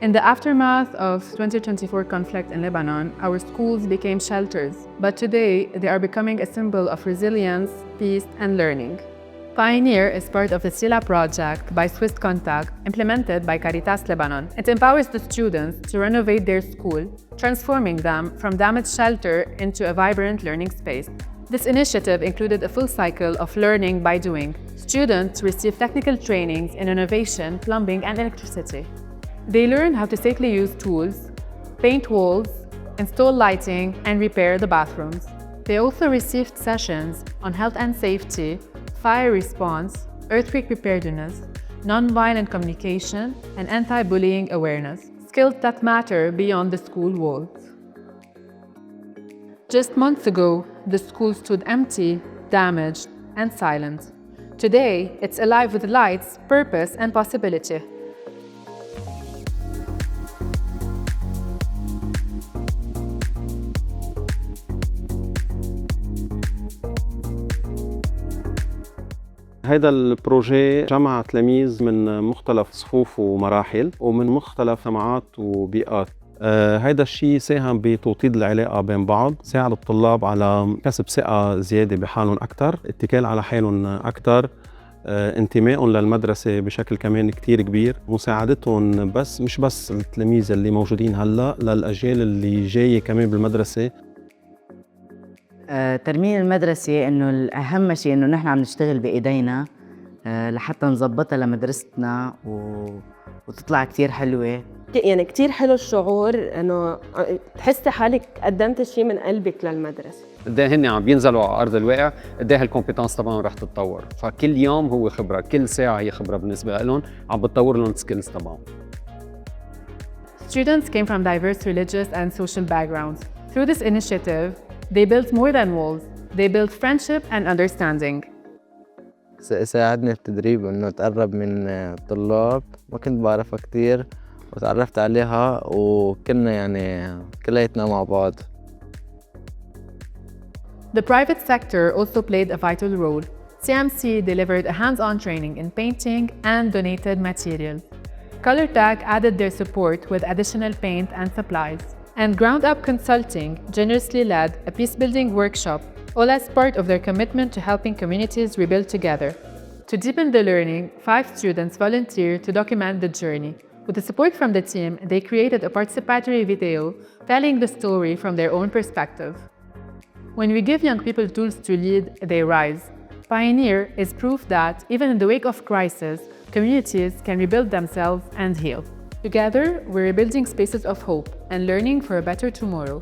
In the aftermath of 2024 conflict in Lebanon, our schools became shelters, but today they are becoming a symbol of resilience, peace, and learning. Pioneer is part of the SILA project by Swisscontact, implemented by Caritas Lebanon. It empowers the students to renovate their school, transforming them from damaged shelter into a vibrant learning space. This initiative included a full cycle of learning by doing. Students receive technical trainings in renovation, plumbing, and electricity. They learn how to safely use tools, paint walls, install lighting, and repair the bathrooms. They also received sessions on health and safety, fire response, earthquake preparedness, nonviolent communication, and anti-bullying awareness, skills that matter beyond the school walls. Just months ago, the school stood empty, damaged, and silent. Today, it's alive with lights, purpose, and possibility. هيدا البروجي جمع تلاميذ من مختلف صفوف ومراحل ومن مختلف جامعات وبيئات. هيدا الشيء ساهم بتوطيد العلاقة بين بعض، ساعد الطلاب على كسب ثقة زيادة بحالهم أكثر، اتكال على حالهم أكثر، انتمائهم للمدرسة بشكل كمان كتير كبير، مساعدتهم مش بس التلاميذ اللي موجودين هلأ، للأجيال اللي جاية كمان بالمدرسة. ترميم المدرسة إنه الأهم شيء إنه نحن عم نشتغل بإيدينا لحتى نظبطها لمدرستنا وتطلع كتير حلوة. يعني كتير حلو الشعور إنه تحسي حالك قدمت شيء من قلبك للمدرسة. قديه هن عم بينزلوا على أرض الواقع، قديه الكومبيتنس تبعهم رح تتطور، فكل يوم هو خبرة، كل ساعة هي خبرة بالنسبة لهم، عم بتطور لهم السكيلز تبعهم. Students came from diverse religious and social backgrounds. Through this initiative, they built more than walls. They built friendship and understanding. ساعدني التدريب إنه أتقرب من الطلاب، ما كنت بعرفها كتير وتعرفت عليها وكنا يعني كلياتنا مع بعض. The private sector also played a vital role. CMC delivered a hands-on training in painting and donated materials. ColorTag added their support with additional paint and supplies. And Ground Up Consulting generously led a peacebuilding workshop, all as part of their commitment to helping communities rebuild together. To deepen the learning, 5 students volunteered to document the journey. With the support from the team, they created a participatory video telling the story from their own perspective. When we give young people tools to lead, they rise. Pioneer is proof that, even in the wake of crisis, communities can rebuild themselves and heal. Together, we're rebuilding spaces of hope and learning for a better tomorrow.